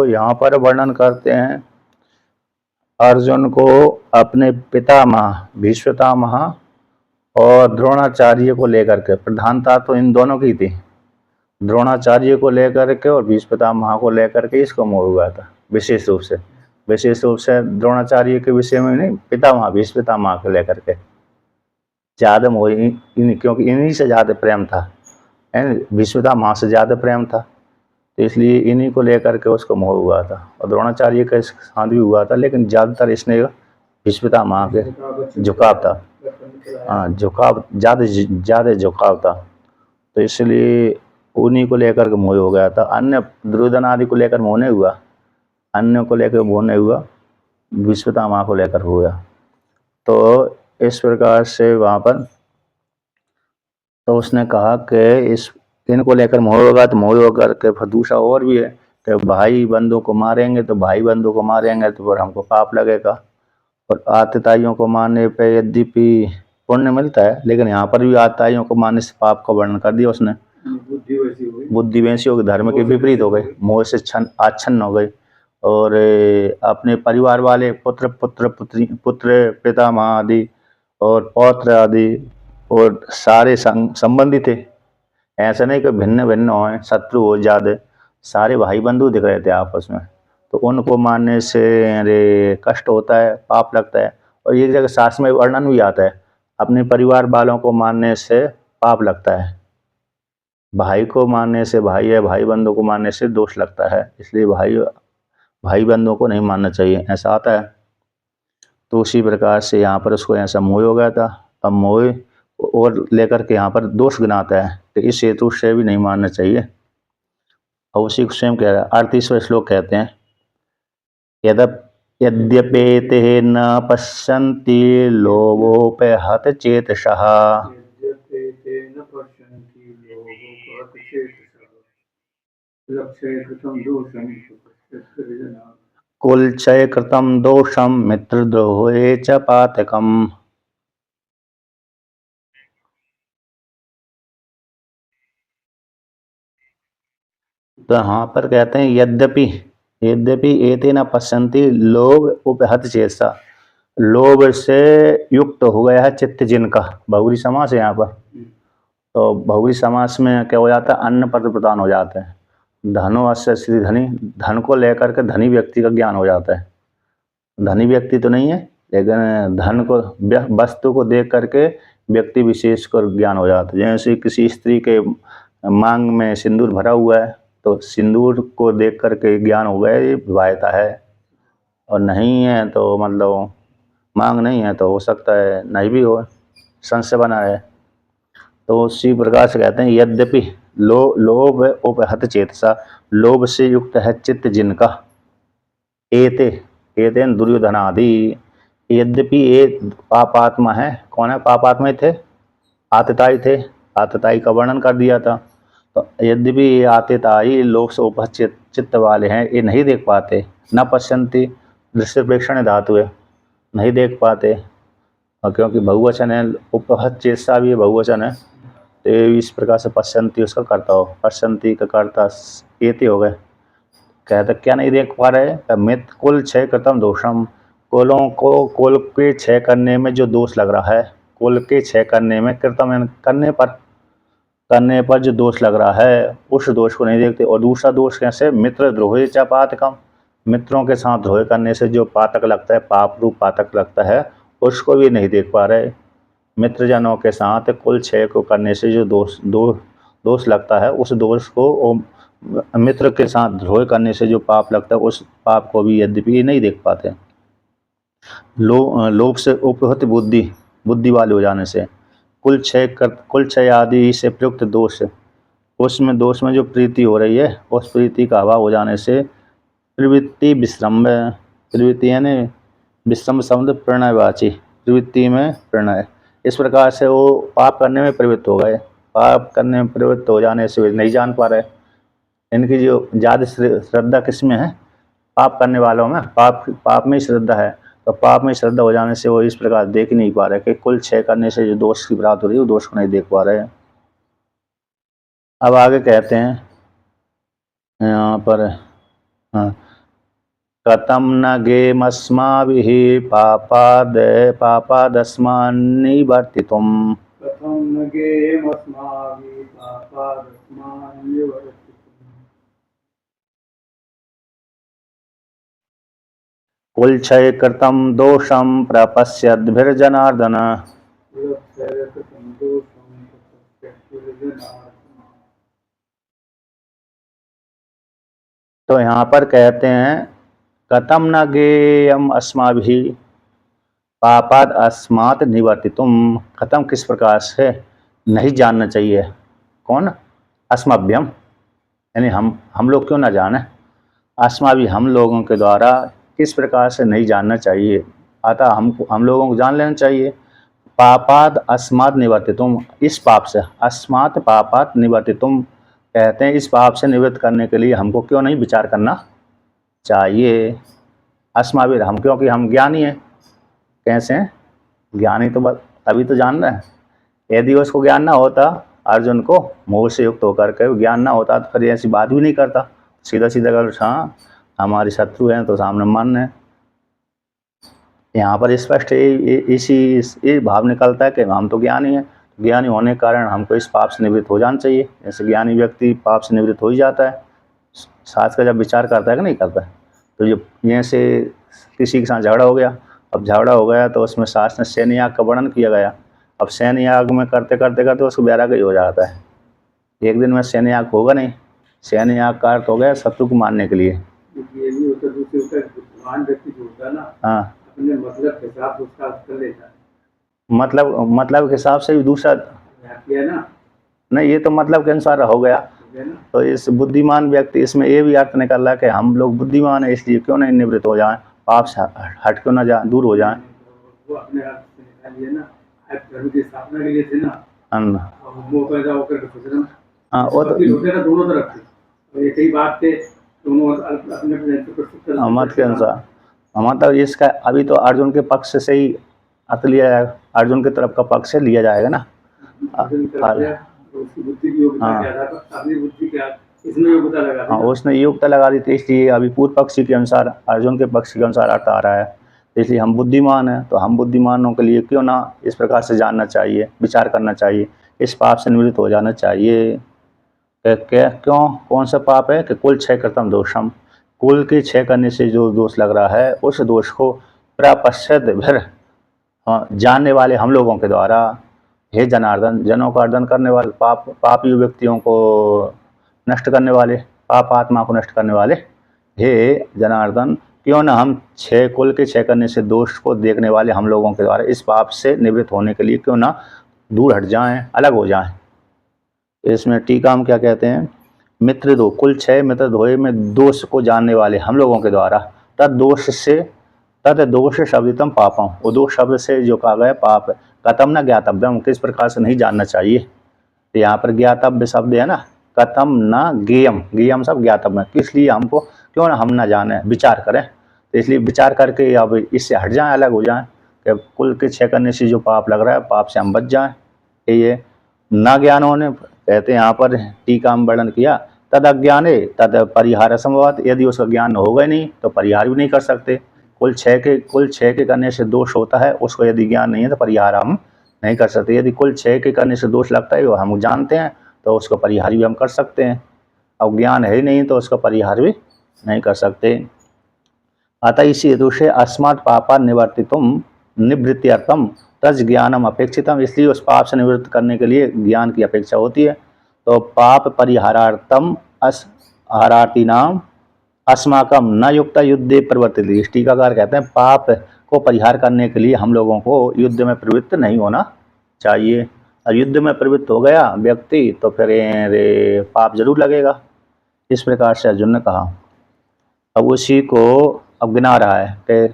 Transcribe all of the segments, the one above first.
यहाँ पर वर्णन करते हैं अर्जुन को अपने पितामह भीष्म पितामह और द्रोणाचार्य को लेकर के। प्रधानता तो इन दोनों की थी, द्रोणाचार्य को लेकर के और भीष्म पितामह को लेकर के इसको मोह हुआ था विशेष रूप से द्रोणाचार्य के विषय में नहीं, पितामह भीष्म पितामह को लेकर के ज्यादा मोह, क्योंकि इन्हीं से ज्यादा प्रेम था, भीष्म पितामह से ज्यादा प्रेम था, तो इसलिए इन्हीं को लेकर के उसको मोह हुआ था। और द्रोणाचार्य के साथ भी हुआ था, लेकिन ज्यादातर इसने भीष्म पितामह के झुकाव था, हाँ झुकाव ज्यादा झुकाव था, तो इसलिए उन्हीं को लेकर के मोह हो गया था। अन्य दुर्योधन आदि को लेकर मोह नहीं हुआ, अन्य को लेकर मोह नहीं हुआ, भीष्म पितामह को लेकर हुआ। तो इस प्रकार से वहां पर तो उसने कहा कि इनको लेकर मोह होगा, तो मोह होकर के फिर दूसरा और भी है कि भाई बंधु को मारेंगे तो फिर हमको पाप लगेगा। और आतताइयों को मारने पे यद्यपि पुण्य मिलता है, लेकिन यहाँ पर भी आतताइयों को मारने से पाप का वर्णन कर दिया उसने। बुद्धि वैसी हो गई, धर्म के विपरीत हो गई, मोह से आच्छन्न हो गई। और अपने परिवार वाले पुत्र पितामह आदि और पौत्र आदि और सारे संबंधी थे, ऐसा नहीं कि भिन्न भिन्न हो, शत्रु हो ज्यादा, सारे भाई बंधु दिख रहे थे आपस में, तो उनको मारने से अरे कष्ट होता है, पाप लगता है। और एक जगह शास्त्र में वर्णन भी आता है, अपने परिवार वालों को मारने से पाप लगता है, भाई को मारने से, भाई है भाई बंधु को मारने से दोष लगता है, इसलिए भाई बंधुओं को नहीं मारना चाहिए, ऐसा आता है। तो उसी प्रकार से यहाँ पर उसको ऐसा मोह हो गया था। अब मोह और लेकर के यहाँ पर दोष गिनाता है कि इस हेतु से भी नहीं मारना चाहिए। और उसी को स्वयं कह रहा है, 38वां श्लोक कहते हैं, यद्यपेते न पश्यन्ति लोभोपहत चेतसः कुलक्षय कृतं दोषं मित्रद्रोहे च पातकम्। तो यहाँ पर कहते हैं यद्यपि एते न पश्यन्ति, लोभ उपहत चेतसा, लोभ से युक्त हो गया है चित्त जिनका, बहुरी समास है यहाँ पर। तो बहुरी समास में क्या हो जाता है, अन्न पद प्रदान हो जाते हैं। धनो अस्य श्री धनी, धन को लेकर के धनी व्यक्ति का ज्ञान हो जाता है। धनी व्यक्ति तो नहीं है, लेकिन धन को, वस्तु को देख करके व्यक्ति विशेष को ज्ञान हो जाता है। जैसे किसी स्त्री के मांग में सिंदूर भरा हुआ है, तो सिंदूर को देख करके ज्ञान हो गया ये विवाहिता है, और नहीं है तो मतलब मांग नहीं है तो हो सकता है नहीं भी हो, संशय बना है। तो उसी प्रकार से कहते हैं यद्यपि लोभ उपहत चेतसा, लोभ से युक्त है चित्त जिनका, एते दुर्योधन आदि, यद्यपि ये पापात्मा है। कौन है पापात्मा थे? आतताई थे, आतताई का वर्णन कर दिया था। तो यद्यपि ये आतताई लोभ से उपहत चित्त वाले हैं, ये नहीं देख पाते, न पश्यन्ति, दृश्य प्रेक्षण धातु है, नहीं देख पाते। और क्योंकि बहुवचन है, उपहत चेतसा भी बहुवचन है, तो इस प्रकार से पश्यन्ति उसका कर्ता हो, पश्यन्ति का कर्ता एते हो गए। कहते क्या नहीं देख पा रहे, मित्र कुल क्षय कृतम दोषम, कुलों को, कुल के क्षय करने में जो दोष लग रहा है, कुल के क्षय करने में, कृतम करने पर जो दोष लग रहा है, उस दोष को नहीं देखते। और दूसरा दोष कैसे, मित्र द्रोहे च पातकम, मित्रों के साथ द्रोह करने से जो पातक लगता है, पाप रूप पातक लगता है, उसको भी नहीं देख पा रहे। मित्रजनों के साथ कुल क्षय को करने से जो दोष लगता है, उस दोष को, मित्र के साथ द्रोह करने से जो पाप लगता है, उस पाप को भी यद्यपि नहीं देख पाते। लोभ से उपहत बुद्धि वाले हो जाने से, कुल क्षय आदि से प्रयुक्त दोष, उसमें दोष में जो प्रीति हो रही है, उस प्रीति का अभाव हो जाने से, प्रवृत्ति विश्रम्भ, प्रवृत्ति यानी विश्रम्भ शब्द प्रणयवाची, प्रवृत्ति में प्रणय, इस प्रकार से वो पाप करने में प्रवृत्त हो गए। पाप करने में प्रवृत्त हो जाने से वे नहीं जान पा रहे। इनकी जो ज़्यादा श्रद्धा किस में है, पाप करने वालों में, पाप में ही श्रद्धा है। तो पाप में श्रद्धा हो जाने से वो इस प्रकार देख नहीं पा रहे कि कुल क्षय करने से जो दोष की प्राप्ति हो रही है, वो दोष को नहीं देख पा रहे हैं। अब आगे कहते हैं यहाँ पर, हाँ, कथम न गेमस्माभिः पापादस्मान्निवर्तितुम्। कथं न गेयमस्माभिः पापादस्मान्निवर्तितुम्। कुलक्षय कृतं दोषं प्रपश्यद्भिर्जनार्दन। कुलक्षयकृतं दोषं प्रपश्यद्भिर्जनार्दन। तो यहाँ पर कहते हैं कथम न गेयम अस्माभिः पापाद अस्मात् निवर्तितुम। खत्म किस प्रकार से नहीं जानना चाहिए। कौन? अस्मभ्यम, यानी हम लोग क्यों ना जाने। अस्माभि हम लोगों के द्वारा किस प्रकार से नहीं जानना चाहिए, अतः हम लोगों को जान लेना चाहिए। पापाद अस्मात् निवर्तितुम, इस पाप से, अस्मात् पापात निवर्तितुम कहते हैं इस पाप से निवृत्त करने के लिए हमको क्यों नहीं विचार करना चाहिए। अस्माभिर हम, क्योंकि हम ज्ञानी हैं। कैसे हैं? ज्ञानी तो तभी तो जान रहे हैं। यदि उसको ज्ञान ना होता, अर्जुन को मोह से युक्त होकर के ज्ञान ना होता तो फिर ऐसी बात भी नहीं करता। सीधा सीधा अगर हाँ हमारे शत्रु हैं तो सामने मान है। यहाँ पर स्पष्ट इसी भाव निकलता है कि हम तो ज्ञानी हैं। ज्ञानी होने के कारण हमको इस पाप से निवृत्त हो जाना चाहिए। जैसे ज्ञानी व्यक्ति पाप से निवृत्त हो ही जाता है, साथ का जब विचार करता है कि नहीं करता है। तो ये से किसी के साथ झगड़ा हो गया, अब झगड़ा हो गया तो उसमें सास ने सैन्य याग का वर्णन किया गया। अब सैन्य याग में करते करते करते उसको वैराग्य ही हो जाता है। एक दिन में सैन्य याग होगा नहीं। सैन्य याग का अर्थ हो गया शत्रु को मारने के लिए। ये भी होता, दूसरे होता है बुद्धिमान व्यक्ति जो होता है ना, हाँ, अपने मतलब के हिसाब से उसका कर लेता है। मतलब के हिसाब से भी दूसरा किया ना, नहीं, ये तो मतलब के अनुसार हो गया। तो इस बुद्धिमान व्यक्ति, इसमें ये भी अर्थ निकल रहा है कि हम लोग बुद्धिमान है इसलिए क्यों नहीं निवृत्त हो जाएं, पाप से हट क्यों ना जाए, दूर हो जाएं। वो अपने आप से निकालिए ना, धर्म की स्थापना के लिए थे ना, हाँ, वो पैदा होकर के सोच हाँ, वो तो होते ना दोनों तरफ थे, और ये कई बात थे दोनों अपने अपने मत के अनुसार। मतलब इसका अभी तो अर्जुन के पक्ष से ही अर्थ लिया जाएगा, अर्जुन की तरफ का पक्ष से लिया जाएगा ना। उसकी बुद्धि की योग्यता के आधार पर अपनी बुद्धि के इसमें योग्यता लगा दी। हाँ, उसने योग्यता लगा दी थी, इसलिए अभी पूर्व पक्षी के अनुसार, अर्जुन के पक्ष के अनुसार अर्थ आ रहा है। इसलिए हम बुद्धिमान हैं, तो हम बुद्धिमानों के लिए क्यों ना इस प्रकार से जानना चाहिए, विचार करना चाहिए, इस पाप से निवृत्त हो जाना चाहिए। क्या क्यों, कौन सा पाप है कि कुल क्षय कृतम दोषम, कुल के क्षय करने से जो दोष लग रहा है उस दोष को प्रपश्यत भर, जानने वाले हम लोगों के द्वारा, हे जनार्दन, जनों का अर्दन करने वाले, पापी व्यक्तियों को नष्ट करने वाले, पाप आत्मा को नष्ट करने वाले, हे जनार्दन, क्यों न हम कुल के क्षय करने से दोष को देखने वाले हम लोगों के द्वारा इस पाप से निवृत्त होने के लिए क्यों ना दूर हट जाएं, अलग हो जाएं। इसमें टीका हम क्या कहते हैं, मित्र दो, कुल क्षय मित्र धोए में दोष को जानने वाले हम लोगों के द्वारा तद दोष शब्दितम पापम, वो दोष शब्द से जो कहा गया पाप है, कथम न ज्ञातव्यम, किस प्रकार से नहीं जानना चाहिए। तो यहाँ पर ज्ञातव्य शब्द है ना, कथम न गेयम, गेयम सब ज्ञातव्य, किस लिए हमको, क्यों ना हम ना जाने, विचार करें। तो इसलिए विचार करके अब इससे हट जाएं, अलग हो जाएं, कि कुल के क्षय करने से जो पाप लग रहा है पाप से हम बच जाएं। ये न ज्ञान होने, कहते हैं यहाँ पर टीका में वर्णन किया, तद अज्ञाने तद परिहार असंभव, यदि उसका ज्ञान होगा ही नहीं तो परिहार भी नहीं कर सकते। कुल छः के करने से दोष होता है, उसको यदि ज्ञान नहीं है तो परिहार हम नहीं कर सकते। यदि कुल क्षय के करने से दोष लगता है वो हम जानते हैं तो उसको परिहार भी हम कर सकते हैं, अब ज्ञान है ही नहीं तो उसका परिहार भी नहीं कर सकते। अतः इसी हेतु से अस्मात् पापा निवर्तितुम निवृत्त्यर्थम तज ज्ञानम अपेक्षितम, इसलिए उस पाप से निवृत्त करने के लिए ज्ञान की अपेक्षा होती है। तो पाप परिहारार्थम हरार्थिनाम अस्माकम न युक्त युद्धे प्रवर्तित, टीकाकार कहते हैं पाप को परिहार करने के लिए हम लोगों को युद्ध में प्रवृत्त नहीं होना चाहिए। और युद्ध में प्रवृत्त हो गया व्यक्ति तो फिर रे पाप जरूर लगेगा, इस प्रकार से अर्जुन ने कहा। अब उसी को अब गिना रहा है कि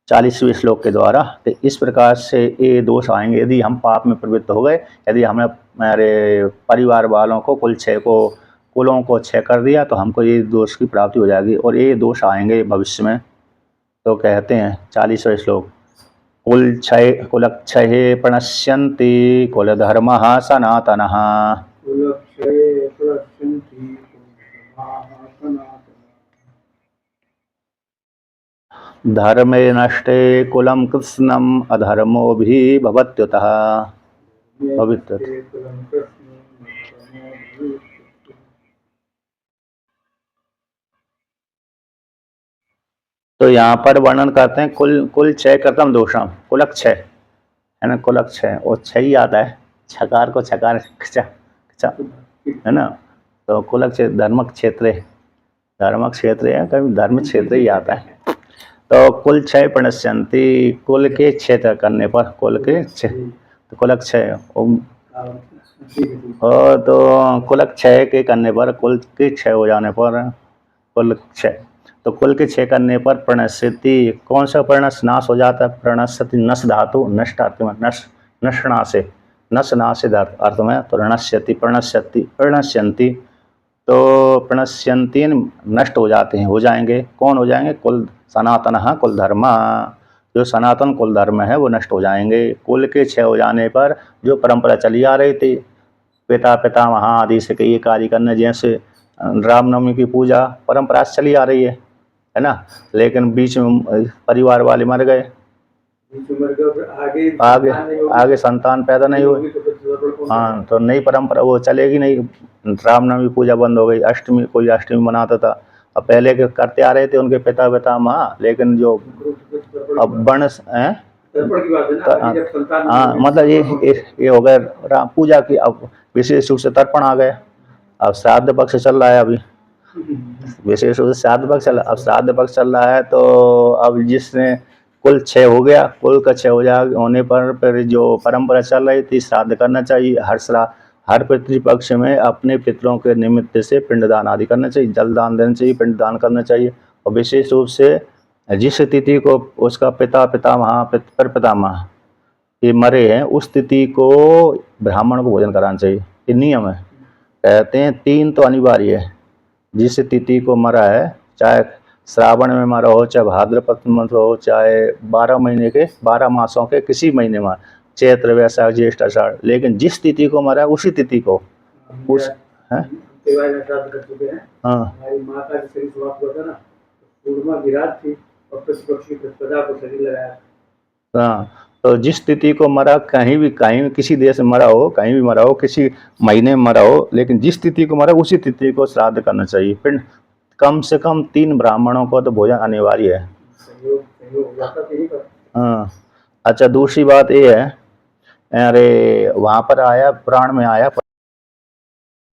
40वें श्लोक के द्वारा, तो इस प्रकार से ये दोष आएंगे यदि हम पाप में प्रवृत्त हो गए, यदि हमने हमारे परिवार वालों को कुलों को क्षय कर दिया तो हमको ये दोष की प्राप्ति हो जाएगी और ये दोष आएंगे भविष्य में। तो कहते हैं 40वां श्लोक, कुलक्षये प्रणश्यन्ति कुलधर्मः सनातनः, धर्मे नष्टे कुलं कृत्स्नम् अधर्मो भी भवत्युतः भविष्यति। तो यहाँ पर वर्णन करते हैं कुल क्षय कृतम दोषम, कुलक क्षय है ना, कुलक क्षय, वो क्षय ही आता है, छकार को छकार है ना, तो कुलक क्षय धर्मक क्षेत्र है, कभी धर्म क्षेत्र ही आता है। तो कुल क्षय प्रणश्यंती, कुल के क्षेत्र करने पर, कुल के क्षय, तो कुलक क्षय, और तो कुलक क्षय के करने पर, कुल के क्षय हो जाने पर, कुल क्षय, तो कुल के क्षय करने पर प्रणश्यति, कौन सा प्रणश नाश हो जाता है, प्रणश्यति नश धातु, नष्ट अर्थ में, नशना से, नशना से अर्थ में, तो रणश्यति प्रणश्यंती, तो प्रणश्यंती नष्ट हो जाते हैं, हो जाएंगे, कौन हो जाएंगे, कुल सनातन कुल धर्म, जो सनातन कुल धर्म है वो नष्ट हो जाएंगे। कुल के क्षय हो जाने पर जो परंपरा चली आ रही थी पिता पितामह आदि से ये कार्य करने, जैसे रामनवमी की पूजा परंपरा से चली आ रही है ना, लेकिन बीच में परिवार वाले मर गए, आगे संतान पैदा नहीं हुई, हाँ, तो नई परंपरा वो चलेगी नहीं, रामनवमी पूजा बंद हो गई, अष्टमी कोई अष्टमी मनाता था, अब पहले के करते आ रहे थे उनके पिता पितामह, लेकिन जो अब वर्ण है, हाँ, मतलब ये हो गए राम पूजा की, अब विशेष रूप से तर्पण आ गए, अब श्राद्ध पक्ष चल रहा है, अभी विशेष रूप से श्राद्ध पक्ष चल, अब श्राद्ध पक्ष चल रहा है, तो अब जिसने कुल क्षय हो गया, कुल का क्षय होने पर फिर जो परंपरा चल रही थी श्राद्ध करना चाहिए, हर पितृपक्ष में अपने पितरों के निमित्त से पिंडदान आदि करना चाहिए, जलदान देना चाहिए, पिंडदान करना चाहिए, और विशेष रूप से जिस तिथि को उसका पिता पितामह पितामह ये मरे हैं उस तिथि को ब्राह्मण को भोजन कराना चाहिए, ये नियम है। कहते हैं 3 तो अनिवार्य है, जिस तिथि को मरा है, चाहे श्रावण में मरा हो, चाहे भाद्रपद में हो, चाहे 12 मासों के किसी महीने में, चैत्र वैशाख ज्येष्ठ आषाढ़, लेकिन जिस तिथि को मरा है उसी तिथि को उस है, हाँ, हाँ, तो जिस तिथि को मरा, कहीं भी किसी देश में मरा हो, कहीं भी मरा हो, किसी महीने में मरा हो, लेकिन जिस तिथि को मरा उसी तिथि को श्राद्ध करना चाहिए। फिर कम से कम 3 ब्राह्मणों को तो भोजन अनिवार्य है। हाँ, अच्छा, दूसरी बात ये है, अरे वहाँ पर आया, पुराण में आया,